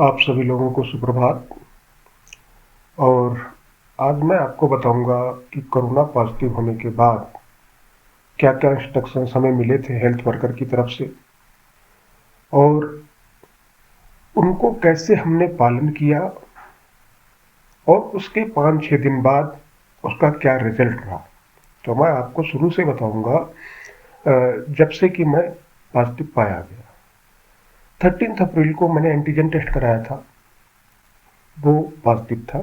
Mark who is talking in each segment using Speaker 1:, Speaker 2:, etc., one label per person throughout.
Speaker 1: आप सभी लोगों को सुप्रभात। और आज मैं आपको बताऊंगा कि कोरोना पॉजिटिव होने के बाद क्या क्या इंस्ट्रक्शंस हमें मिले थे हेल्थ वर्कर की तरफ से और उनको कैसे हमने पालन किया और उसके 5-6 दिन बाद उसका क्या रिजल्ट रहा। तो मैं आपको शुरू से बताऊंगा, जब से कि मैं पॉजिटिव पाया गया। 13 अप्रैल को मैंने एंटीजन टेस्ट कराया था, वो पॉजिटिव था।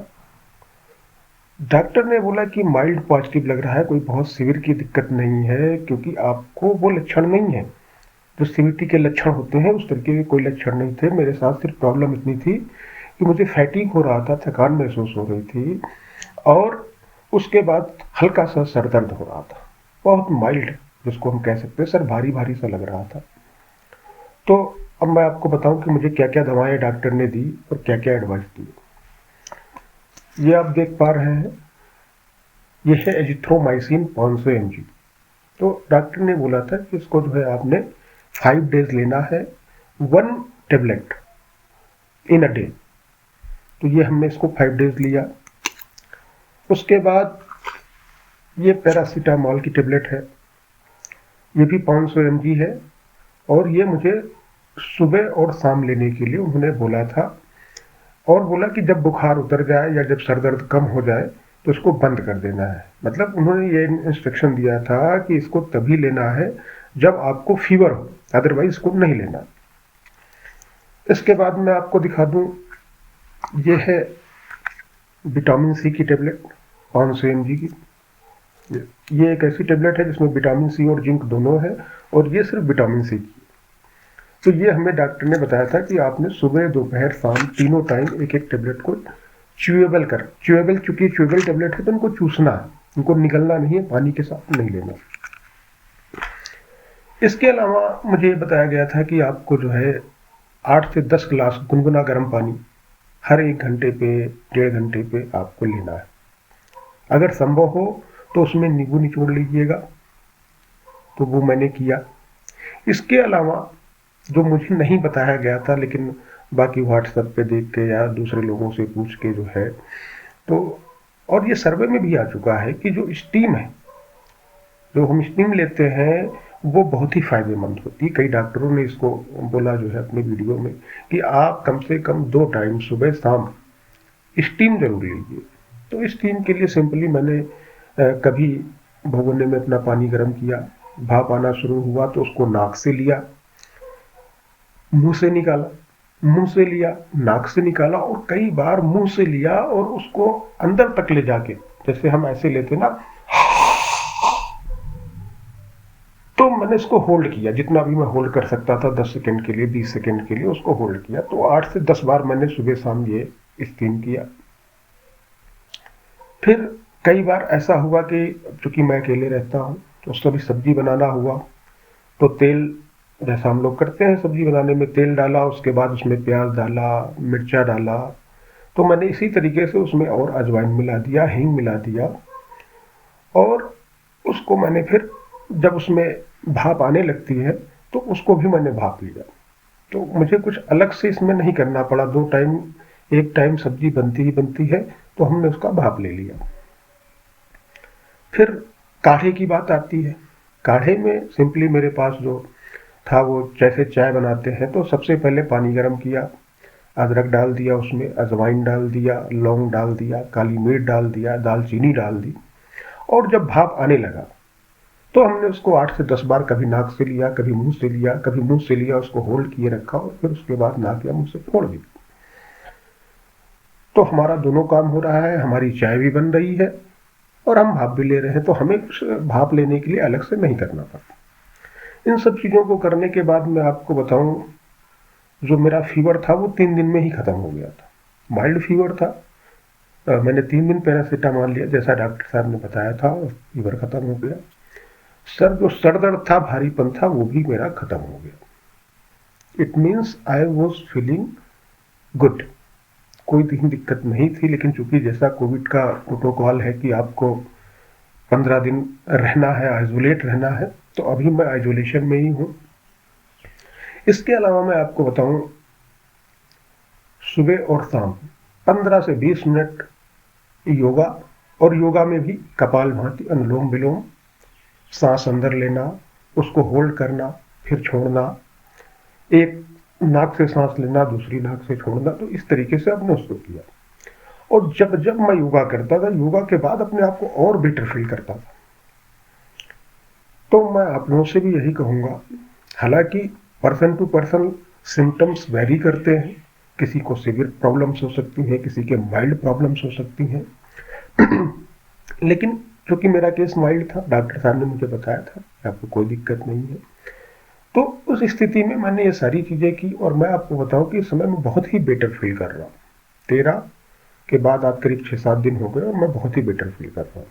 Speaker 1: डॉक्टर ने बोला कि माइल्ड पॉजिटिव लग रहा है, कोई बहुत सीवियर की दिक्कत नहीं है, क्योंकि आपको वो लक्षण नहीं है जो सीवीटी के लक्षण होते हैं, उस तरीके के कोई लक्षण नहीं थे। मेरे साथ सिर्फ प्रॉब्लम इतनी थी कि मुझे फैटिग हो रहा था, थकान महसूस हो रही थी और उसके बाद हल्का सा सर दर्द हो रहा था, बहुत माइल्ड जिसको हम कह सकते हैं, सर भारी भारी सा लग रहा था। तो अब मैं आपको बताऊं कि मुझे क्या क्या दवाएं डॉक्टर ने दी और क्या क्या एडवाइस दी। ये आप देख पा रहे हैं, ये है एजिथ्रोमाइसिन 500 mg। तो डॉक्टर ने बोला था कि इसको जो है आपने 5 डेज लेना है, 1 टेबलेट इन अ डे। तो ये हमने इसको 5 डेज लिया। उसके बाद ये पैरासीटामोल की टेबलेट है, ये भी 500 mg है और ये मुझे सुबह और शाम लेने के लिए उन्होंने बोला था। और बोला कि जब बुखार उतर जाए या जब सर दर्द कम हो जाए तो इसको बंद कर देना है। मतलब उन्होंने ये इंस्ट्रक्शन दिया था कि इसको तभी लेना है जब आपको फीवर हो, अदरवाइज इसको नहीं लेना। इसके बाद मैं आपको दिखा दूं, ये है विटामिन सी की टेबलेट 500 mg की। ये एक ऐसी टेबलेट है जिसमें विटामिन सी और जिंक दोनों है और ये सिर्फ विटामिन सी की। तो ये हमें डॉक्टर ने बताया था कि आपने सुबह दोपहर शाम तीनों टाइम एक एक टेबलेट को च्यूएबल, चूंकि च्यूएबल टेबलेट है तो इनको चूसना है, इनको निगलना नहीं है, पानी के साथ नहीं लेना। इसके अलावा मुझे बताया गया था कि आपको जो है 8 से 10 गिलास गुनगुना गर्म पानी हर 1 घंटे पे 1.5 घंटे पे आपको लेना है। अगर संभव हो तो उसमें नींबू निचोड़ लीजिएगा। तो वो मैंने किया। इसके अलावा जो मुझे नहीं बताया गया था, लेकिन बाकी व्हाट्सएप पे देख के या दूसरे लोगों से पूछ के जो है, तो और ये सर्वे में भी आ चुका है कि जो स्टीम है, जो हम स्टीम लेते हैं, वो बहुत ही फायदेमंद होती है। कई डॉक्टरों ने इसको बोला जो है अपने वीडियो में कि आप कम से कम 2 टाइम सुबह शाम स्टीम जरूर लीजिए। तो स्टीम के लिए सिंपली मैंने कभी भगोने में अपना पानी गर्म किया, भाप आना शुरू हुआ तो उसको नाक से लिया, मुंह से निकाला, मुंह से लिया, नाक से निकाला और कई बार मुंह से लिया और उसको अंदर तक ले जाके, जैसे हम ऐसे लेते ना, तो मैंने इसको होल्ड किया जितना भी मैं होल्ड कर सकता था, 10 सेकंड के लिए, 20 सेकंड के लिए उसको होल्ड किया। तो 8 से 10 बार मैंने सुबह शाम ये स्टीम किया। फिर कई बार ऐसा हुआ कि चूंकि मैं अकेले रहता हूँ तो कभी सब्जी बनाना हुआ तो तेल, जैसा हम लोग करते हैं सब्जी बनाने में, तेल डाला, उसके बाद उसमें प्याज डाला, मिर्चा डाला, तो मैंने इसी तरीके से उसमें और अजवाइन मिला दिया, हींग मिला दिया और उसको मैंने फिर जब उसमें भाप आने लगती है तो उसको भी मैंने भाप लिया। तो मुझे कुछ अलग से इसमें नहीं करना पड़ा, 2 टाइम, एक टाइम सब्जी बनती ही बनती है तो हमने उसका भाप ले लिया। फिर काढ़े की बात आती है। काढ़े में सिंपली मेरे पास जो था वो जैसे चाय बनाते हैं, तो सबसे पहले पानी गर्म किया, अदरक डाल दिया, उसमें अजवाइन डाल दिया, लौंग डाल दिया, काली मिर्च डाल दिया, दालचीनी डाल दी और जब भाप आने लगा तो हमने उसको 8 से 10 बार कभी नाक से लिया, कभी मुंह से लिया, कभी मुंह से लिया, उसको होल्ड किए रखा और फिर उसके बाद नाक या मुंह से छोड़ दी। तो हमारा दोनों काम हो रहा है, हमारी चाय भी बन रही है और हम भाप भी ले रहे हैं, तो हमें कुछ भाप लेने के लिए अलग से नहीं करना पड़ता। इन सब चीज़ों को करने के बाद मैं आपको बताऊं, जो मेरा फीवर था वो 3 दिन में ही खत्म हो गया था। माइल्ड फीवर था, मैंने 3 दिन पैरासीटामोल लिया जैसा डॉक्टर साहब ने बताया था और फीवर खत्म हो गया। सर दर्द था, भारीपन था, वो भी मेरा खत्म हो गया। It means I was feeling good, कोई दिक्कत नहीं थी। लेकिन चूंकि जैसा कोविड का प्रोटोकॉल है कि आपको 15 दिन रहना है, आइसोलेट रहना है, तो अभी मैं आइसोलेशन में ही हूँ। इसके अलावा मैं आपको बताऊं, सुबह और शाम 15 से 20 मिनट योगा, और योगा में भी कपालभाति, अनुलोम विलोम, सांस अंदर लेना, उसको होल्ड करना, फिर छोड़ना, एक नाक से सांस लेना, दूसरी नाक से छोड़ना। तो इस तरीके से आपने उसको किया। और जब जब मैं योगा करता था, योगा के बाद अपने आप को और बेटर फील करता था। तो मैं आप लोगों से भी यही कहूंगा, हालांकि person to person symptoms very करते हैं, किसी को सीवियर प्रॉब्लम्स हो सकती हैं, किसी के माइल्ड प्रॉब्लम्स हो सकती हैं। लेकिन क्योंकि मेरा केस माइल्ड था, डॉक्टर साहब ने मुझे बताया था कि आपको कोई दिक्कत नहीं है। तो उस स्थिति में मैंने ये सारी चीज़ें की, और मैं आपको बताऊं कि इस समय मैं बहुत ही बेटर फील कर रहा हूँ। 13 के बाद आज करीब 6-7 दिन हो गए और मैं बहुत ही बेटर फील कर रहा हूँ।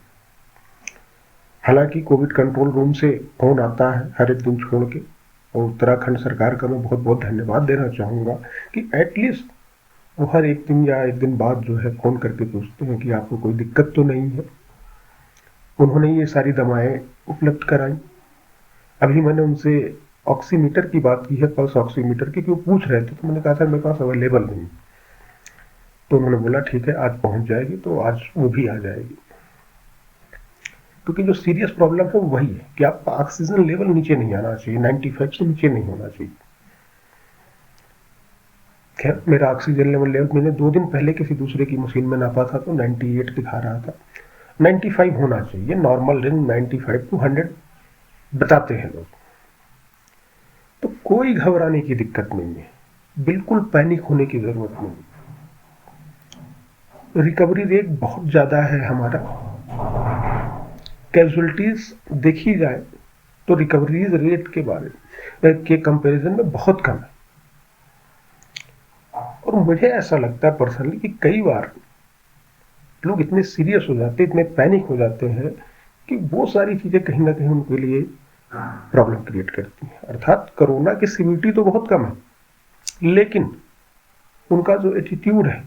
Speaker 1: हालांकि कोविड कंट्रोल रूम से फोन आता है हर एक दिन छोड़ के, और उत्तराखंड सरकार का मैं बहुत बहुत धन्यवाद देना चाहूँगा कि एटलीस्ट वो हर एक दिन या एक दिन बाद जो है फ़ोन करके पूछते हैं कि आपको कोई दिक्कत तो नहीं है। उन्होंने ये सारी दवाएं उपलब्ध कराई। अभी मैंने उनसे ऑक्सीमीटर की बात की है, पल्स ऑक्सीमीटर की, क्यों पूछ रहे थे, तो मैंने कहा था मेरे पास अवेलेबल नहीं। तो उन्होंने बोला ठीक है आज पहुंच जाएगी, तो आज वो भी आ जाएगी। क्योंकि जो सीरियस प्रॉब्लम है वो वही है कि आपका ऑक्सीजन लेवल नीचे नहीं आना चाहिए, 95 से नीचे नहीं होना चाहिए। खैर मेरा ऑक्सीजन लेवल मैंने 2 दिन पहले किसी दूसरे की मशीन में नापा था तो 98 दिखा रहा था। 95 होना चाहिए, नॉर्मल रेंज 95 टू 100 बताते हैं लोग। तो कोई घबराने की दिक्कत नहीं है, बिल्कुल पैनिक होने की जरूरत नहीं। रिकवरी रेट बहुत ज्यादा है हमारा। कैजुअलिटीज देखी जाए तो रिकवरीज रेट के कंपैरिजन में बहुत कम है। और मुझे ऐसा लगता है पर्सनली कि कई बार लोग इतने सीरियस हो जाते हैं, इतने पैनिक हो जाते हैं कि वो सारी चीजें कहीं ना कहीं उनके लिए प्रॉब्लम क्रिएट करती हैं। अर्थात कोरोना की सीवियरिटी तो बहुत कम है, लेकिन उनका जो एटीट्यूड है,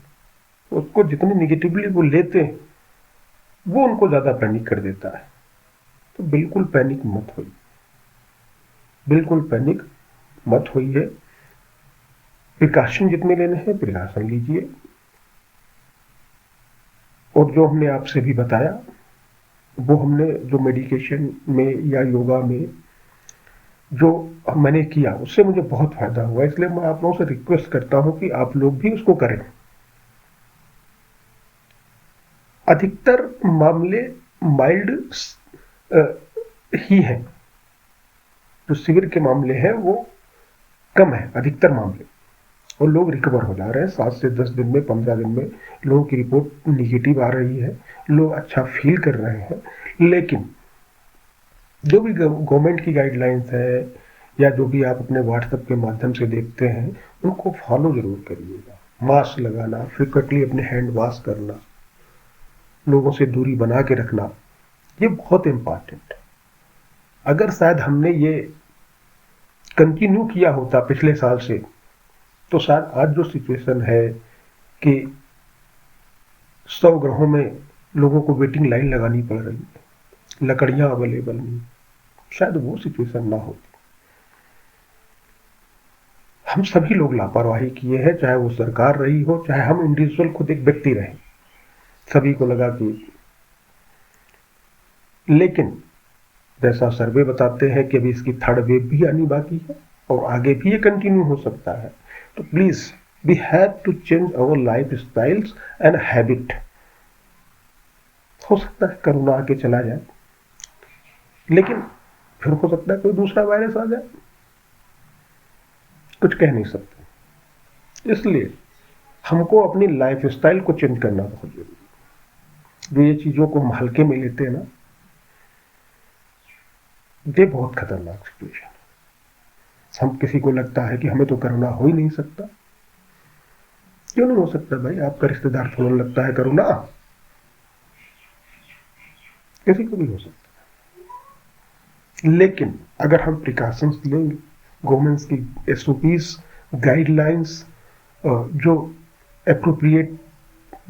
Speaker 1: उसको जितनी निगेटिवली वो लेते हैं, वो उनको ज्यादा पैनिक कर देता है। तो बिल्कुल पैनिक मत होइए, बिल्कुल पैनिक मत होइए। प्रिकॉशन जितने लेने हैं प्रिकॉशन लीजिए, और जो हमने आपसे भी बताया, वो हमने जो मेडिकेशन में या योगा में जो मैंने किया, उससे मुझे बहुत फायदा हुआ। इसलिए मैं आप लोगों से रिक्वेस्ट करता हूं कि आप लोग भी उसको करें। अधिकतर मामले माइल्ड ही हैं, जो सिवियर के मामले हैं वो कम है अधिकतर मामले, और लोग रिकवर हो जा रहे हैं। 7 से 10 दिन में, 15 दिन में लोगों की रिपोर्ट निगेटिव आ रही है, लोग अच्छा फील कर रहे हैं। लेकिन जो भी गवर्नमेंट की गाइडलाइंस है या जो भी आप अपने व्हाट्सएप के माध्यम से देखते हैं, उनको फॉलो जरूर करिएगा। मास्क लगाना, फ्रिक्वेंटली अपने हैंड वॉश करना, लोगों से दूरी बना के रखना, ये बहुत इंपॉर्टेंट है। अगर शायद हमने ये कंटिन्यू किया होता पिछले साल से, तो शायद आज जो सिचुएशन है कि 100 ग्रहों में लोगों को वेटिंग लाइन लगानी पड़ रही है, लकड़ियां अवेलेबल नहीं, शायद वो सिचुएशन ना होती। हम सभी लोग लापरवाही किए हैं, चाहे वो सरकार रही हो, चाहे हम इंडिविजुअल खुद एक व्यक्ति रहे, सभी को लगा कि, लेकिन जैसा सर्वे बताते हैं कि अभी इसकी 3rd वेव भी आनी बाकी है और आगे भी ये कंटिन्यू हो सकता है। तो please we have to change our lifestyles and habit. हो सकता है कोरोना आके चला जाए, लेकिन फिर हो सकता है कोई दूसरा वायरस आ जाए, कुछ कह नहीं सकते। इसलिए हमको अपनी लाइफ स्टाइल को चेंज करना बहुत जरूरी है। जो ये चीजों को हम हल्के में लेते हैं ना, ये बहुत खतरनाक सिचुएशन है। हम किसी को लगता है कि हमें तो कोरोना हो ही नहीं सकता। क्यों नहीं हो सकता भाई? आपका रिश्तेदार थोड़ा लगता है कोरोना, किसी को भी हो सकता है। लेकिन अगर हम प्रिकॉशंस लेंगे, गवर्नमेंट्स की एसओपीज, गाइडलाइंस, जो एप्रोप्रिएट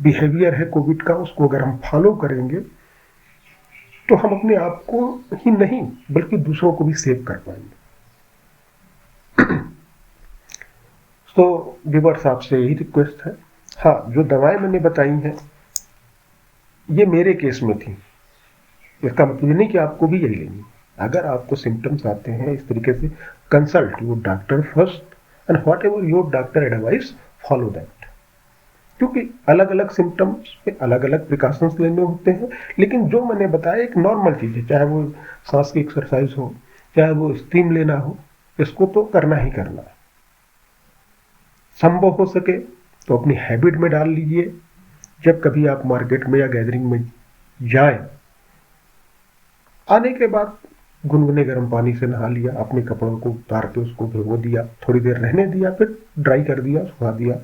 Speaker 1: बिहेवियर है कोविड का, उसको अगर हम फॉलो करेंगे, तो हम अपने आप को ही नहीं बल्कि दूसरों को भी सेव कर पाएंगे। तो व्यूअर्स, आपसे यही रिक्वेस्ट है। हाँ, जो दवाएं मैंने बताई हैं ये मेरे केस में थी, इसका मतलब नहीं कि आपको भी यही लेनी है। अगर आपको सिम्टम्स आते हैं इस तरीके से, consult your doctor first and what ever your doctor advice, follow that. क्योंकि अलग अलग सिम्टम्स पे अलग अलग प्रिकॉशंस लेने होते हैं, लेकिन जो मैंने बताया एक नॉर्मल चीज़ है, चाहे वो सांस की एक्सरसाइज हो, चाहे वो स्टीम लेना हो, इसको तो करना ही करना है। संभव हो सके तो अपनी हैबिट में डाल लीजिए। जब कभी आप मार्केट में या गैदरिंग में जाएं, आने के बाद गुनगुने गर्म पानी से नहा लिया, अपने कपड़ों को उतार के उसको भिगो दिया, थोड़ी देर रहने दिया, फिर ड्राई कर दिया, सुखा दिया,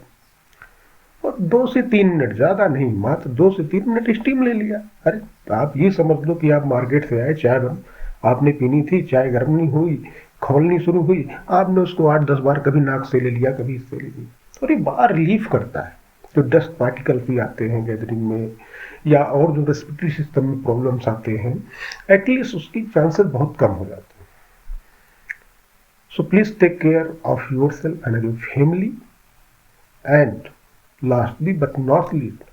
Speaker 1: और 2 से 3 मिनट, ज़्यादा नहीं, मात्र 2 से 3 मिनट स्टीम ले लिया। अरे, आप ये समझ लो कि आप मार्केट से आए, चाय बन आपने पीनी थी, चाय गर्म नहीं हुई, खौलनी शुरू हुई, आपने उसको 8-10 बार कभी नाक से ले लिया, कभी इससे ले लिया, और ये बड़ा रिलीफ करता है। जो डस्ट पार्टिकल भी आते हैं गैदरिंग में, या और जो रेस्पिरेटरी सिस्टम में प्रॉब्लम्स आते हैं, एटलीस्ट उसकी चांसेस बहुत कम हो जाते हैं। So please take care of yourself and your family. And lastly but not least,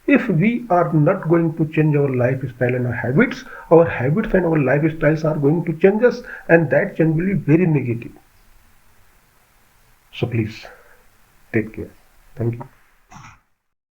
Speaker 1: if we are not going to change our lifestyle and our habits and our lifestyles are going to change us, and that change will be very negative. So please take care. Thank you.